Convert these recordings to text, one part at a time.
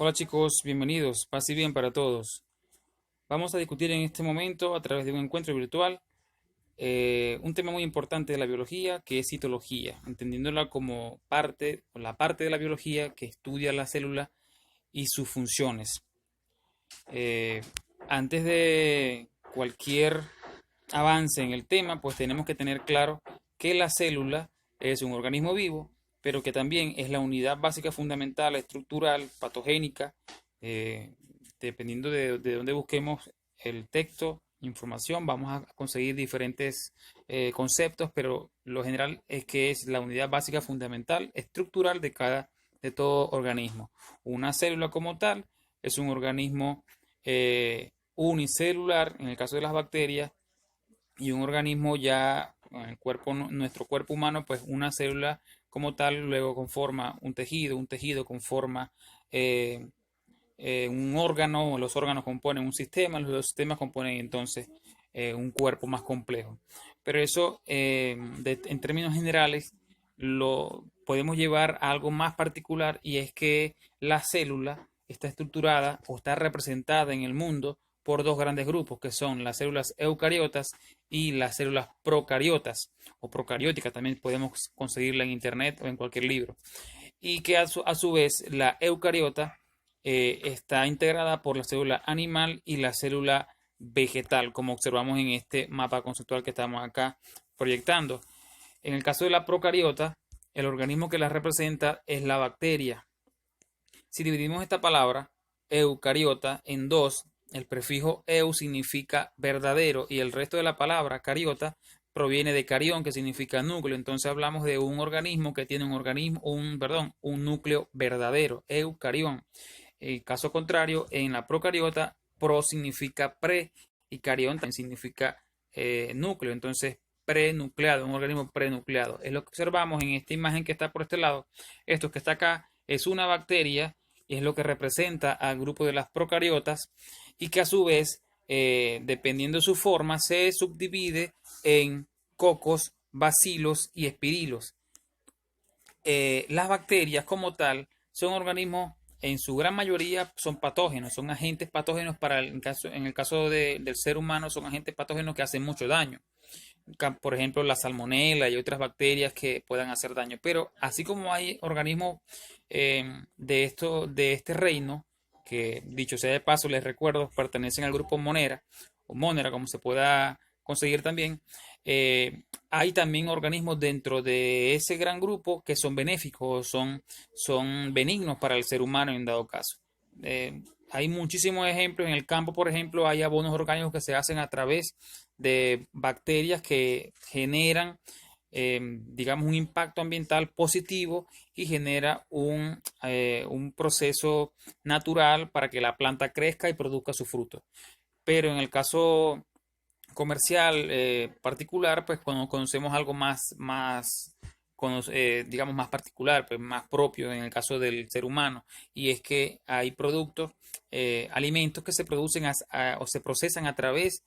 Hola chicos, bienvenidos, paz y bien para todos. Vamos a discutir en este momento a través de un encuentro virtual un tema muy importante de la biología que es citología, entendiéndola como parte o la parte de la biología que estudia la célula y sus funciones. Eh, Antes de cualquier avance en el tema, pues tenemos que tener claro que la célula es un organismo vivo, pero que también es la unidad básica fundamental, estructural, patogénica, eh, dependiendo de dónde busquemos el texto, información, vamos a conseguir diferentes conceptos, pero lo general es que es la unidad básica fundamental, estructural de todo organismo. Una célula como tal es un organismo unicelular, en el caso de las bacterias, y un organismo ya, en el cuerpo, nuestro cuerpo humano, pues una célula como tal luego conforma un tejido conforma un órgano, los órganos componen un sistema, los sistemas componen entonces un cuerpo más complejo. Pero eso en términos generales lo podemos llevar a algo más particular, y es que la célula está estructurada o está representada en el mundo por dos grandes grupos, que son las células eucariotas y las células procariotas o procarióticas. También podemos conseguirla en internet o en cualquier libro. Y que a su vez la eucariota está integrada por la célula animal y la célula vegetal, como observamos en este mapa conceptual que estamos acá proyectando. En el caso de la procariota, el organismo que la representa es la bacteria. Si dividimos esta palabra eucariota en dos, el prefijo eu significa verdadero y el resto de la palabra cariota proviene de carión, que significa núcleo. Entonces hablamos de un organismo que tiene un núcleo verdadero, eucarión. En caso contrario, en la procariota, pro significa pre y carión también significa núcleo. Entonces, prenucleado, un organismo prenucleado. Es lo que observamos en esta imagen que está por este lado. Esto que está acá es una bacteria y es lo que representa al grupo de las procariotas, y que a su vez, dependiendo de su forma, se subdivide en cocos, bacilos y espirilos. Las bacterias como tal son organismos, en su gran mayoría son patógenos, son agentes patógenos en el caso del ser humano, son agentes patógenos que hacen mucho daño. Por ejemplo, la salmonela y otras bacterias que puedan hacer daño. Pero así como hay organismos de este reino, que dicho sea de paso, les recuerdo, pertenecen al grupo Monera, o Monera, como se pueda conseguir también, hay también organismos dentro de ese gran grupo que son benéficos, son benignos para el ser humano en dado caso. Hay muchísimos ejemplos en el campo. Por ejemplo, hay abonos orgánicos que se hacen a través de bacterias que generan, digamos, un impacto ambiental positivo y genera un proceso natural para que la planta crezca y produzca su fruto. Pero en el caso comercial particular, pues cuando conocemos algo digamos, más particular, pues más propio en el caso del ser humano, y es que hay productos, alimentos que se producen o se procesan a través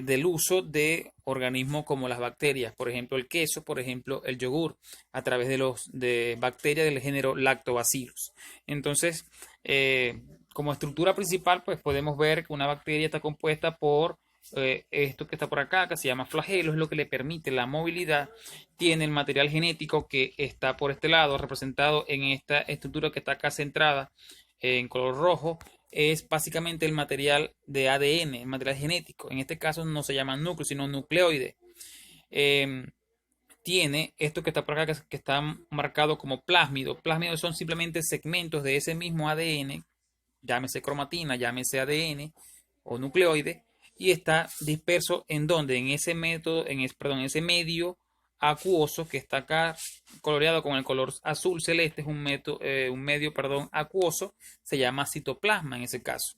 del uso de organismos como las bacterias, por ejemplo el queso, por ejemplo el yogur, a través de bacterias del género Lactobacillus. Entonces, como estructura principal, pues podemos ver que una bacteria está compuesta por esto que está por acá, que se llama flagelo, es lo que le permite la movilidad. Tiene el material genético que está por este lado, representado en esta estructura que está acá centrada en color rojo. Es básicamente el material de ADN, el material genético. En este caso no se llama núcleo, sino nucleoide. Eh, Tiene esto que está por acá, que está marcado como plásmido. Plásmidos son simplemente segmentos de ese mismo ADN, llámese cromatina, llámese ADN o nucleoide, y está disperso en donde, en ese método, perdón, en ese medio acuoso que está acá coloreado con el color azul celeste. Es un medio, perdón, acuoso, se llama citoplasma en ese caso.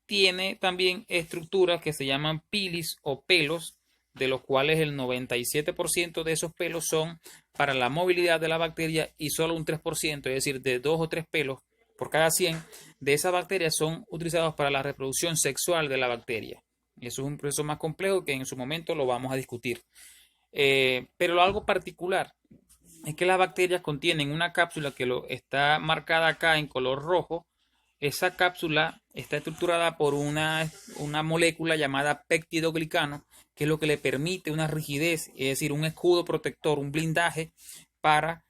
Tiene también estructuras que se llaman pilis o pelos, de los cuales el 97% de esos pelos son para la movilidad de la bacteria, y solo un 3%, es decir, de 2 o 3 pelos por cada 100 de esas bacterias son utilizados para la reproducción sexual de la bacteria. Eso es un proceso más complejo que en su momento lo vamos a discutir. Pero algo particular es que las bacterias contienen una cápsula que lo está marcada acá en color rojo. Esa cápsula está estructurada por una molécula llamada peptidoglicano, que es lo que le permite una rigidez, es decir, un escudo protector, un blindaje para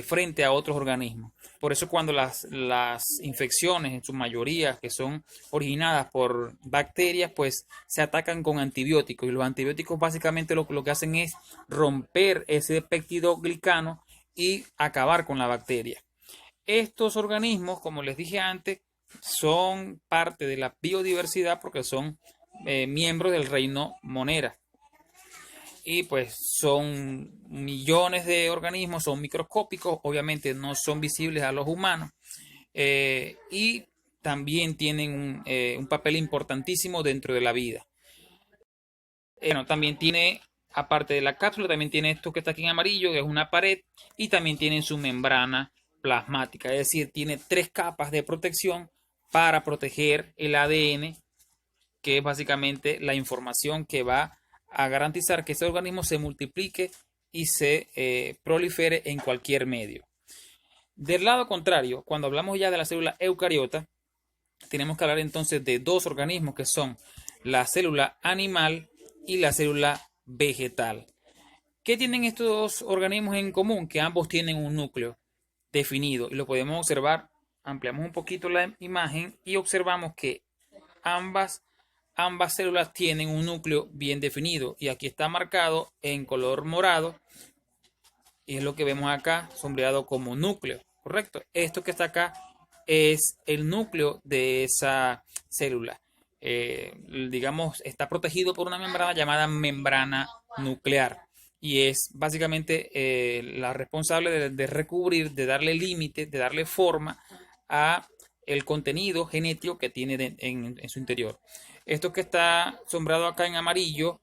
frente a otros organismos. Por eso cuando las infecciones, en su mayoría, que son originadas por bacterias, pues se atacan con antibióticos. Y los antibióticos básicamente lo que hacen es romper ese peptidoglicano y acabar con la bacteria. Estos organismos, como les dije antes, son parte de la biodiversidad porque son miembros del reino Monera. Y pues son millones de organismos, son microscópicos, obviamente no son visibles a los humanos. Y también tienen un papel importantísimo dentro de la vida. Bueno, también tiene, aparte de la cápsula, también tiene esto que está aquí en amarillo, que es una pared, y también tiene su membrana plasmática, es decir, tiene 3 capas de protección para proteger el ADN, que es básicamente la información que va a garantizar que ese organismo se multiplique y se prolifere en cualquier medio. Del lado contrario, cuando hablamos ya de la célula eucariota, tenemos que hablar entonces de 2 organismos que son la célula animal y la célula vegetal. ¿Qué tienen estos 2 organismos en común? Que ambos tienen un núcleo definido y lo podemos observar. Ampliamos un poquito la imagen y observamos que ambas células tienen un núcleo bien definido y aquí está marcado en color morado y es lo que vemos acá sombreado como núcleo, ¿correcto? Esto que está acá es el núcleo de esa célula. Digamos, está protegido por una membrana llamada membrana nuclear y es básicamente la responsable de recubrir, de darle límite, de darle forma a el contenido genético que tiene en su interior. Esto que está sombreado acá en amarillo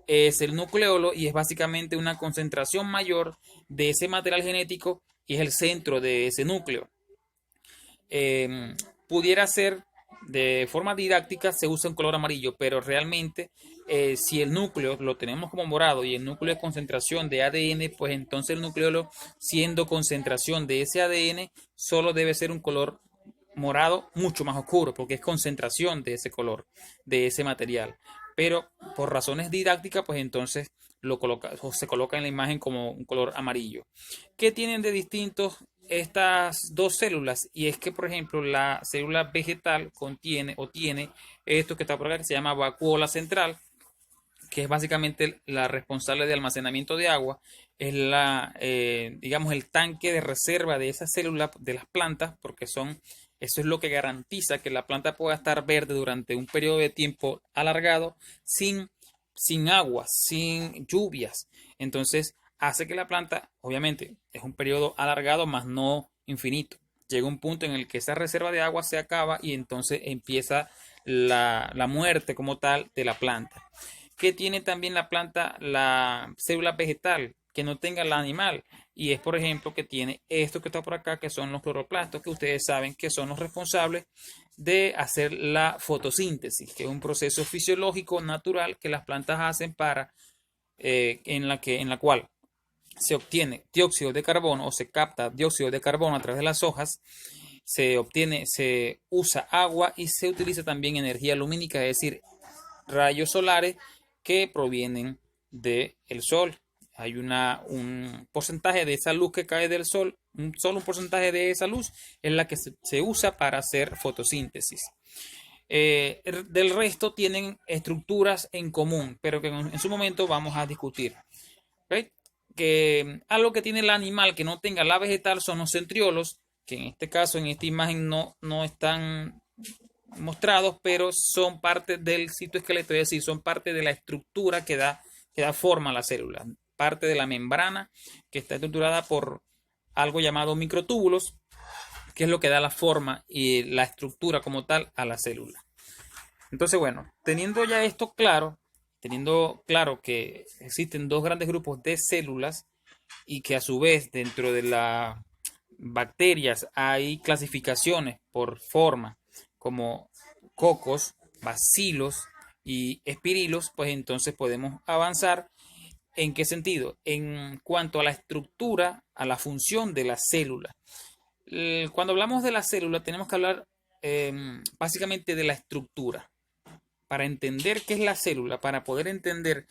es el nucleolo y es básicamente una concentración mayor de ese material genético y es el centro de ese núcleo. Pudiera ser de forma didáctica se usa un color amarillo, pero realmente si el núcleo lo tenemos como morado y el núcleo es concentración de ADN, pues entonces el nucleolo siendo concentración de ese ADN solo debe ser un color morado mucho más oscuro porque es concentración de ese color, de ese material. Pero por razones didácticas, pues entonces se coloca en la imagen como un color amarillo. ¿Qué tienen de distintos estas 2 células? Y es que, por ejemplo, la célula vegetal contiene o tiene esto que está por acá que se llama vacuola central, que es básicamente la responsable de almacenamiento de agua, es digamos, el tanque de reserva de esas células de las plantas, porque eso es lo que garantiza que la planta pueda estar verde durante un periodo de tiempo alargado sin agua, sin lluvias. Entonces, hace que la planta, obviamente, es un periodo alargado, más no infinito. Llega un punto en el que esa reserva de agua se acaba y entonces empieza la muerte como tal de la planta. ¿Qué tiene también la planta, la célula vegetal? Que no tenga la animal. Y es, por ejemplo, que tiene esto que está por acá, que son los cloroplastos, que ustedes saben que son los responsables de hacer la fotosíntesis, que es un proceso fisiológico natural que las plantas hacen para en la cual se obtiene dióxido de carbono o se capta dióxido de carbono a través de las hojas, se usa agua y se utiliza también energía lumínica, es decir, rayos solares que provienen del sol. Hay un porcentaje de esa luz que cae del sol, solo un porcentaje de esa luz es la que se usa para hacer fotosíntesis. Del resto tienen estructuras en común, pero que en su momento vamos a discutir. ¿Okay? Que algo que tiene el animal que no tenga la vegetal son los centriolos, que en este caso, en esta imagen no están mostrados, pero son parte del citoesqueleto, es decir, son parte de la estructura que da forma a la célula, parte de la membrana que está estructurada por algo llamado microtúbulos, que es lo que da la forma y la estructura como tal a la célula. Entonces, bueno, teniendo ya esto claro, teniendo claro que existen 2 grandes grupos de células y que a su vez dentro de las bacterias hay clasificaciones por forma como cocos, bacilos y espirilos, pues entonces podemos avanzar. ¿En qué sentido? En cuanto a la estructura a la función de la célula. Cuando hablamos de la célula tenemos que hablar básicamente de la estructura. Para entender qué es la célula, para poder entender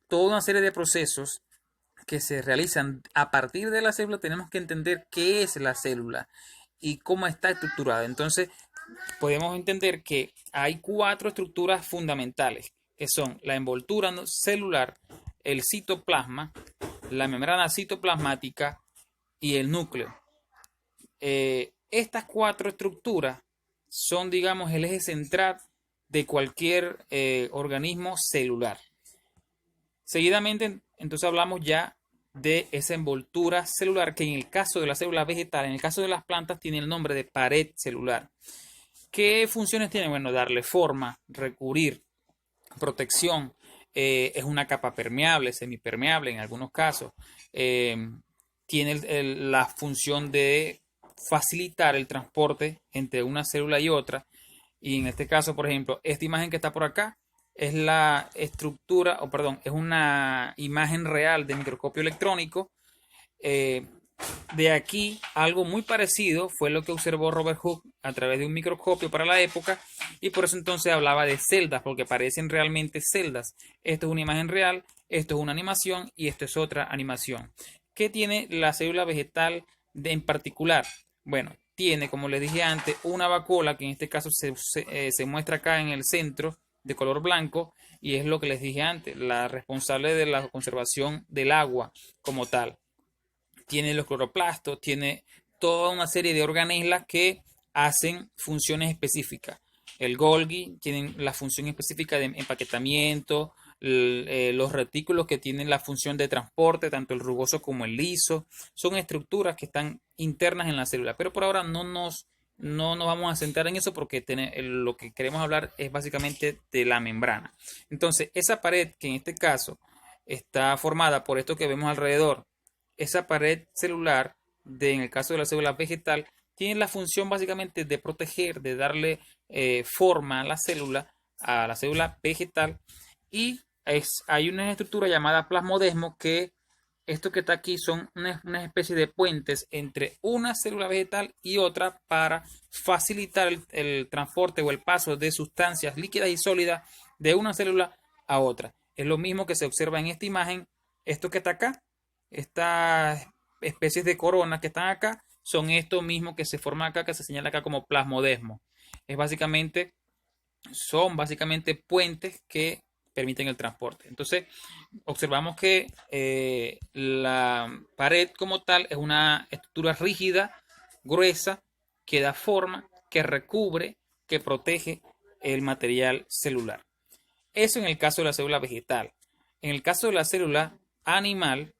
toda una serie de procesos que se realizan a partir de la célula, tenemos que entender qué es la célula y cómo está estructurada. Entonces, podemos entender que hay 4 estructuras fundamentales, que son la envoltura celular, el citoplasma, la membrana citoplasmática y el núcleo. Estas 4 estructuras son, digamos, el eje central de cualquier organismo celular. Seguidamente, entonces hablamos ya de esa envoltura celular que en el caso de la célula vegetal, en el caso de las plantas, tiene el nombre de pared celular. ¿Qué funciones tiene? Bueno, darle forma, recubrir, protección, es una capa permeable, semipermeable en algunos casos. Tiene la función de facilitar el transporte entre una célula y otra. Y en este caso, por ejemplo, esta imagen que está por acá es la estructura, o perdón, es una imagen real de microscopio electrónico. De aquí, algo muy parecido fue lo que observó Robert Hooke a través de un microscopio para la época, y por eso entonces hablaba de celdas, porque parecen realmente celdas. Esto es una imagen real, esto es una animación y esto es otra animación. ¿Qué tiene la célula vegetal en particular? Bueno, tiene, como les dije antes, una vacuola que en este caso se muestra acá en el centro de color blanco, y es lo que les dije antes, la responsable de la conservación del agua como tal. Tiene los cloroplastos, tiene toda una serie de organelas que hacen funciones específicas. El Golgi tiene la función específica de empaquetamiento, los retículos que tienen la función de transporte, tanto el rugoso como el liso, son estructuras que están internas en la célula, pero por ahora no nos vamos a centrar en eso porque lo que queremos hablar es básicamente de la membrana. Entonces, esa pared que en este caso está formada por esto que vemos alrededor, esa pared celular, en el caso de la célula vegetal, tiene la función básicamente de proteger, de darle forma a la célula vegetal, y hay una estructura llamada plasmodesmo, que esto que está aquí son una especie de puentes entre una célula vegetal y otra para facilitar el transporte o el paso de sustancias líquidas y sólidas de una célula a otra. Es lo mismo que se observa en esta imagen. Esto que está acá, estas especies de coronas que están acá, son esto mismo que se forma acá, que se señala acá como plasmodesmo. Son básicamente puentes que permiten el transporte. Entonces, observamos que la pared como tal es una estructura rígida, gruesa, que da forma, que recubre, que protege el material celular. Eso en el caso de la célula vegetal. En el caso de la célula animal,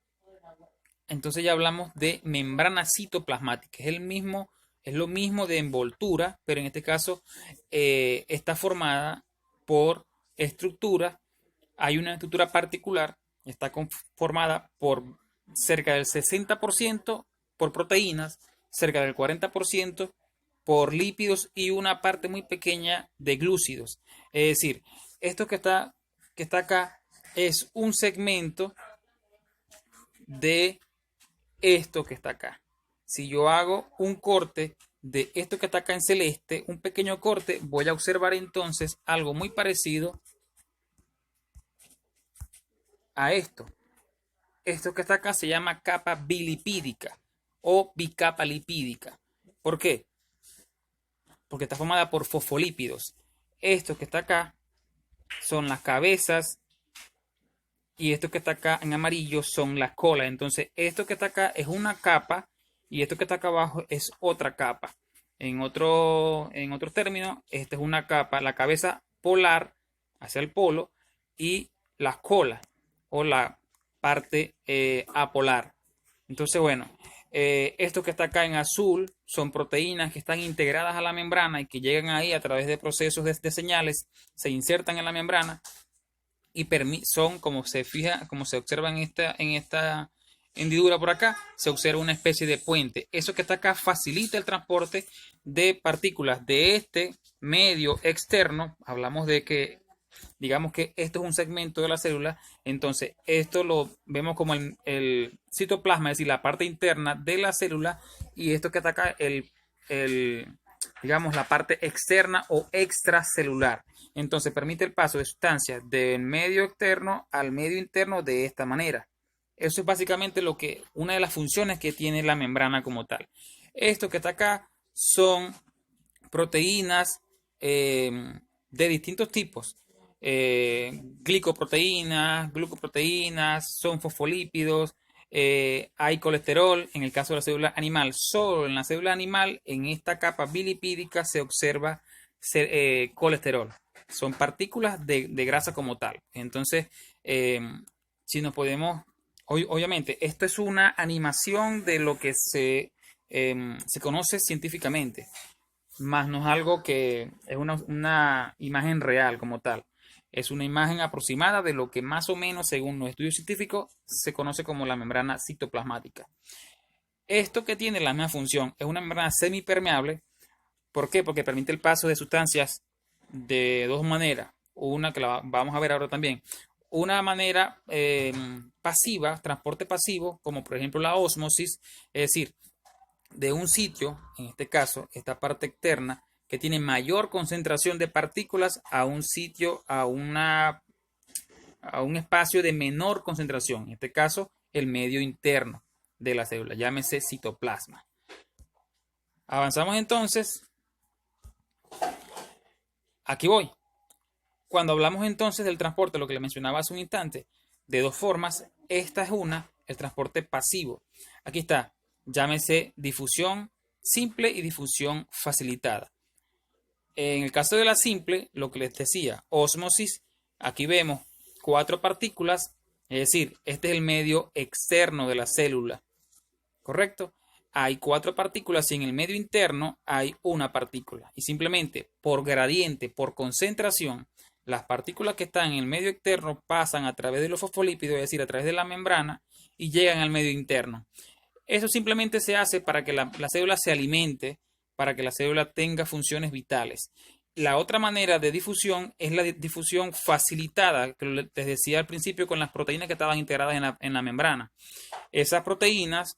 entonces ya hablamos de membrana citoplasmática. Es lo mismo de envoltura, pero en este caso está formada por estructuras. Hay una estructura particular, está conformada por cerca del 60% por proteínas, cerca del 40% por lípidos y una parte muy pequeña de glúcidos. Es decir, esto que está acá es un segmento de esto que está acá. Si yo hago un corte de esto que está acá en celeste, un pequeño corte, voy a observar entonces algo muy parecido a esto. Esto que está acá se llama capa bilipídica o bicapa lipídica. ¿Por qué? Porque está formada por fosfolípidos. Esto que está acá son las cabezas y esto que está acá en amarillo son las colas. Entonces, esto que está acá es una capa y esto que está acá abajo es otra capa. En otro término, esta es una capa, la cabeza polar hacia el polo y las colas o la parte apolar. Entonces, bueno, esto que está acá en azul son proteínas que están integradas a la membrana y que llegan ahí a través de procesos de señales, se insertan en la membrana y son, como se observa en esta hendidura por acá, se observa una especie de puente. Eso que está acá facilita el transporte de partículas de este medio externo. Hablamos de digamos que esto es un segmento de la célula, entonces esto lo vemos como el citoplasma, es decir, la parte interna de la célula, y esto que está acá, digamos, la parte externa o extracelular. Entonces permite el paso de sustancias del medio externo al medio interno de esta manera. Eso es básicamente una de las funciones que tiene la membrana como tal. Esto que está acá son proteínas de distintos tipos. Glicoproteínas, glucoproteínas, son fosfolípidos, hay colesterol. En el caso de la célula animal, solo en la célula animal, en esta capa bilipídica se observa colesterol. Son partículas de grasa como tal. Entonces, si nos podemos, obviamente, esto es una animación de lo que se conoce científicamente, más no es algo que es una imagen real como tal. Es una imagen aproximada de lo que más o menos, según los estudios científicos, se conoce como la membrana citoplasmática. Esto que tiene la misma función es una membrana semipermeable. ¿Por qué? Porque permite el paso de sustancias de dos maneras. Una que la vamos a ver ahora también. Una manera pasiva, transporte pasivo, como por ejemplo la ósmosis, es decir, de un sitio, en este caso, esta parte externa, que tiene mayor concentración de partículas a un sitio, a un espacio de menor concentración, en este caso, el medio interno de la célula, llámese citoplasma. Avanzamos entonces. Aquí voy. Cuando hablamos entonces del transporte, lo que le mencionaba hace un instante, de dos formas, esta es el transporte pasivo. Aquí está, llámese difusión simple y difusión facilitada. En el caso de la simple, lo que les decía, ósmosis, aquí vemos 4 partículas, es decir, este es el medio externo de la célula, ¿correcto? Hay 4 partículas y en el medio interno hay una partícula. Y simplemente por gradiente, por concentración, las partículas que están en el medio externo pasan a través de los fosfolípidos, es decir, a través de la membrana, y llegan al medio interno. Eso simplemente se hace para que la célula se alimente, para que la célula tenga funciones vitales. La otra manera de difusión es la difusión facilitada, que les decía al principio, con las proteínas que estaban integradas en la membrana. Esas proteínas,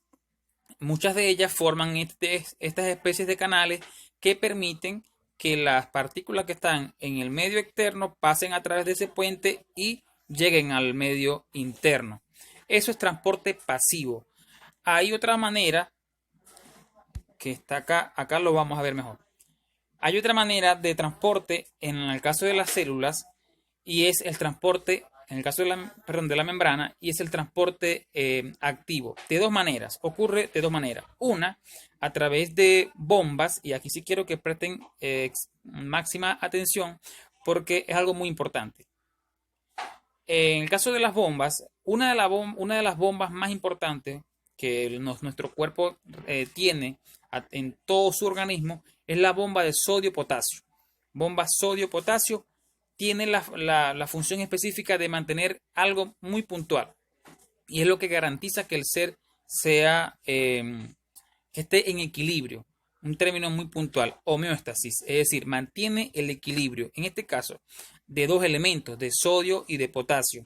muchas de ellas forman estas especies de canales que permiten que las partículas que están en el medio externo pasen a través de ese puente y lleguen al medio interno. Eso es transporte pasivo. Hay otra manera que está acá lo vamos a ver mejor. Hay otra manera de transporte en el caso de las células, y es el transporte, en el caso de la membrana, y es el transporte activo. De dos maneras, ocurre de dos maneras. Una, a través de bombas, y aquí sí quiero que presten máxima atención porque es algo muy importante. En el caso de las bombas, una de las bombas más importantes que nuestro cuerpo tiene en todo su organismo es la bomba de sodio-potasio. Bomba sodio-potasio tiene la función específica de mantener algo muy puntual, y es lo que garantiza que el ser que esté en equilibrio. Un término muy puntual, homeostasis, es decir, mantiene el equilibrio, en este caso, de dos elementos, de sodio y de potasio.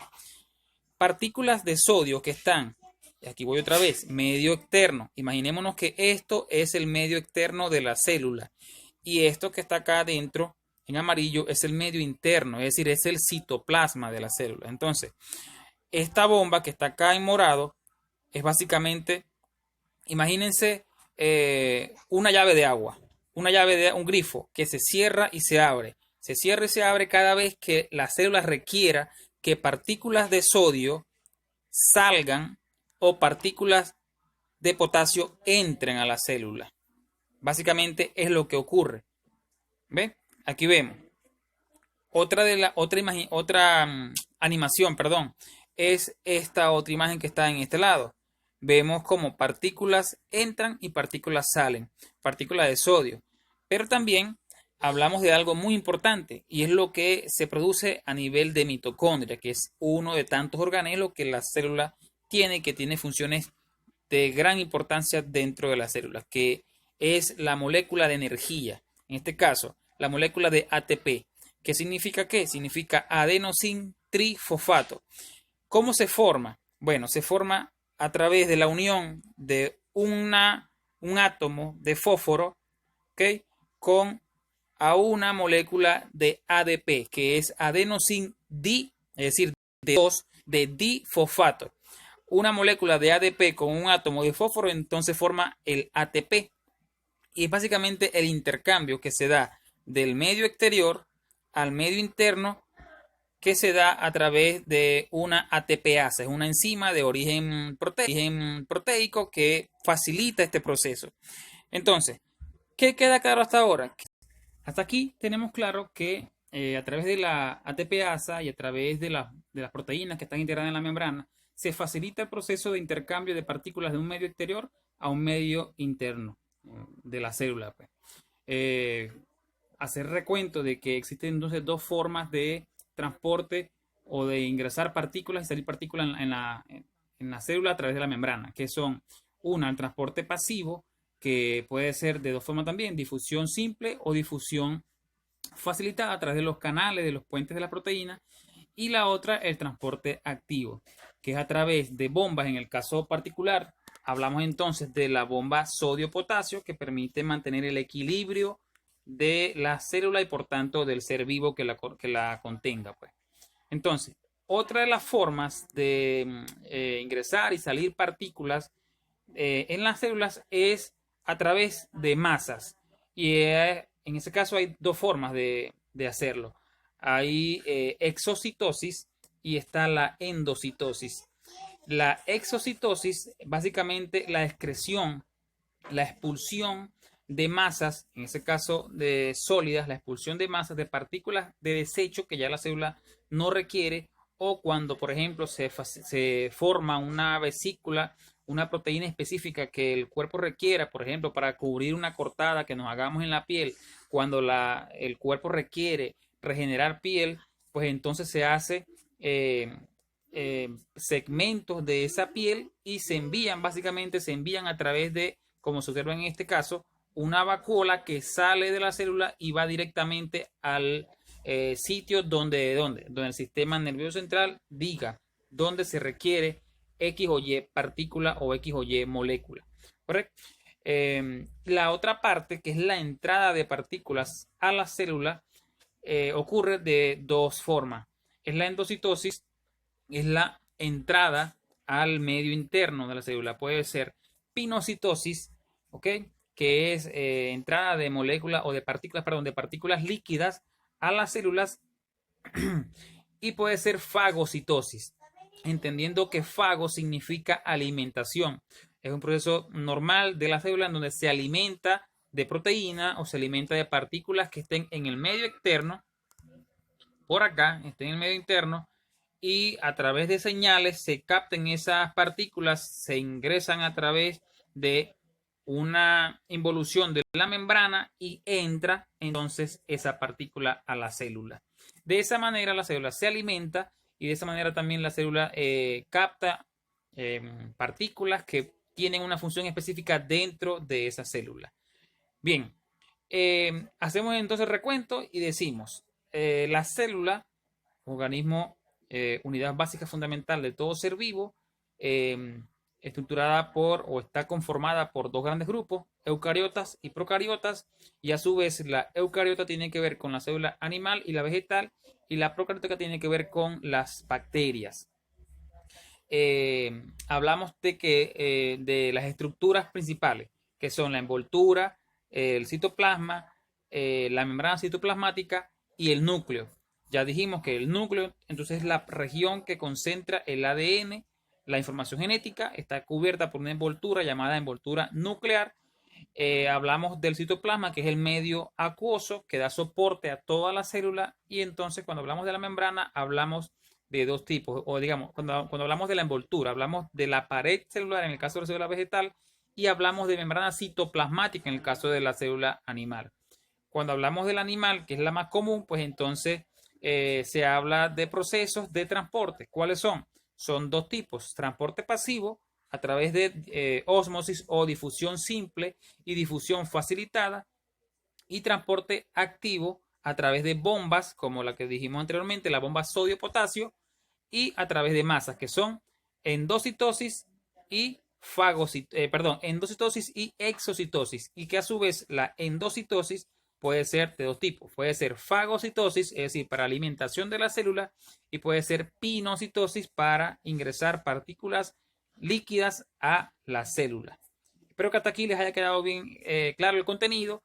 Partículas de sodio que están, y aquí voy otra vez, medio externo. Imaginémonos que esto es el medio externo de la célula, y esto que está acá adentro en amarillo es el medio interno, es decir, es el citoplasma de la célula. Entonces, esta bomba que está acá en morado es básicamente, imagínense una llave de agua, un grifo que se cierra y se abre. Se cierra y se abre cada vez que la célula requiera que partículas de sodio salgan o partículas de potasio entren a la célula. Básicamente es lo que ocurre. ¿Ve? Aquí vemos. Otra animación, perdón, es esta otra imagen que está en este lado. Vemos como partículas entran y partículas salen, partículas de sodio. Pero también hablamos de algo muy importante, y es lo que se produce a nivel de mitocondria, que es uno de tantos organelos que la célula tiene, que tiene funciones de gran importancia dentro de la célula, que es la molécula de energía. En este caso, la molécula de ATP, ¿Qué significa qué? Significa adenosin trifosfato. ¿Cómo se forma? Bueno, se forma a través de la unión de un átomo de fósforo, ¿ok?, con a una molécula de ADP, que es adenosin di, es decir, de 2 de difosfato. Una molécula de ADP con un átomo de fósforo entonces forma el ATP. Y es básicamente el intercambio que se da del medio exterior al medio interno, que se da a través de una ATPasa, es una enzima de origen proteico que facilita este proceso. Entonces, ¿qué queda claro hasta ahora? Hasta aquí tenemos claro que a través de la ATPasa y a través de las proteínas que están integradas en la membrana, se facilita el proceso de intercambio de partículas de un medio exterior a un medio interno de la célula. Pues. Hacer recuento de que existen entonces dos formas de transporte o de ingresar partículas y salir partículas en la célula a través de la membrana, que son una, el transporte pasivo, que puede ser de dos formas también, difusión simple o difusión facilitada a través de los canales, de los puentes de la proteína, y la otra, el transporte activo, que es a través de bombas. En el caso particular, hablamos entonces de la bomba sodio-potasio, que permite mantener el equilibrio de la célula y por tanto del ser vivo que la contenga. Pues. Entonces, otra de las formas de ingresar y salir partículas en las células es a través de masas. Y en ese caso hay dos formas de hacerlo. Hay exocitosis y está la endocitosis. La exocitosis, básicamente la excreción, la expulsión de masas, en ese caso de sólidas, la expulsión de masas de partículas de desecho que ya la célula no requiere, o cuando, por ejemplo, se forma una vesícula, una proteína específica que el cuerpo requiera, por ejemplo, para cubrir una cortada que nos hagamos en la piel, cuando el cuerpo requiere regenerar piel, pues entonces se hace segmentos de esa piel y se envían a través de, como se observa en este caso, una vacuola que sale de la célula y va directamente al sitio donde el sistema nervioso central diga dónde se requiere X o Y partícula o X o Y molécula. ¿Correcto? La otra parte, que es la entrada de partículas a la célula, ocurre de dos formas. Es la endocitosis, es la entrada al medio interno de la célula. Puede ser pinocitosis, ¿ok?, que es entrada de moléculas o de partículas líquidas a las células, y puede ser fagocitosis, entendiendo que fago significa alimentación. Es un proceso normal de la célula en donde se alimenta de proteína o se alimenta de partículas que estén en el medio externo, por acá, estén en el medio interno, y a través de señales se capten esas partículas, se ingresan a través de una involución de la membrana y entra entonces esa partícula a la célula. De esa manera la célula se alimenta y de esa manera también la célula capta partículas que tienen una función específica dentro de esa célula. Bien, hacemos entonces recuento y decimos, la célula, organismo, unidad básica fundamental de todo ser vivo, estructurada por o está conformada por dos grandes grupos, eucariotas y procariotas, y a su vez la eucariota tiene que ver con la célula animal y la vegetal, y la procariótica tiene que ver con las bacterias. Hablamos de las estructuras principales, que son la envoltura, el citoplasma, la membrana citoplasmática y el núcleo. Ya dijimos que el núcleo entonces es la región que concentra el ADN, la información genética, está cubierta por una envoltura llamada envoltura nuclear. Hablamos del citoplasma, que es el medio acuoso que da soporte a toda la célula, y entonces cuando hablamos de la membrana hablamos de dos tipos, o digamos, cuando hablamos de la envoltura, hablamos de la pared celular en el caso de la célula vegetal, y hablamos de membrana citoplasmática en el caso de la célula animal. Cuando hablamos del animal, que es la más común, pues entonces se habla de procesos de transporte. ¿Cuáles son? Son dos tipos: transporte pasivo a través de ósmosis o difusión simple y difusión facilitada, y transporte activo a través de bombas, como la que dijimos anteriormente, la bomba sodio-potasio, y a través de masas, que son endocitosis y endocitosis y exocitosis, y que a su vez la endocitosis puede ser de dos tipos. Puede ser fagocitosis, es decir, para alimentación de la célula, y puede ser pinocitosis para ingresar partículas líquidas a la célula. Espero que hasta aquí les haya quedado bien claro el contenido.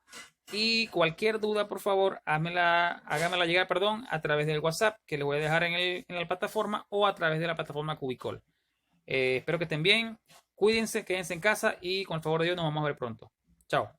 Y cualquier duda, por favor, hágamela llegar, a través del WhatsApp que le voy a dejar en la plataforma, o a través de la plataforma Cubicol. Espero que estén bien, cuídense, quédense en casa y con el favor de Dios nos vamos a ver pronto. Chao.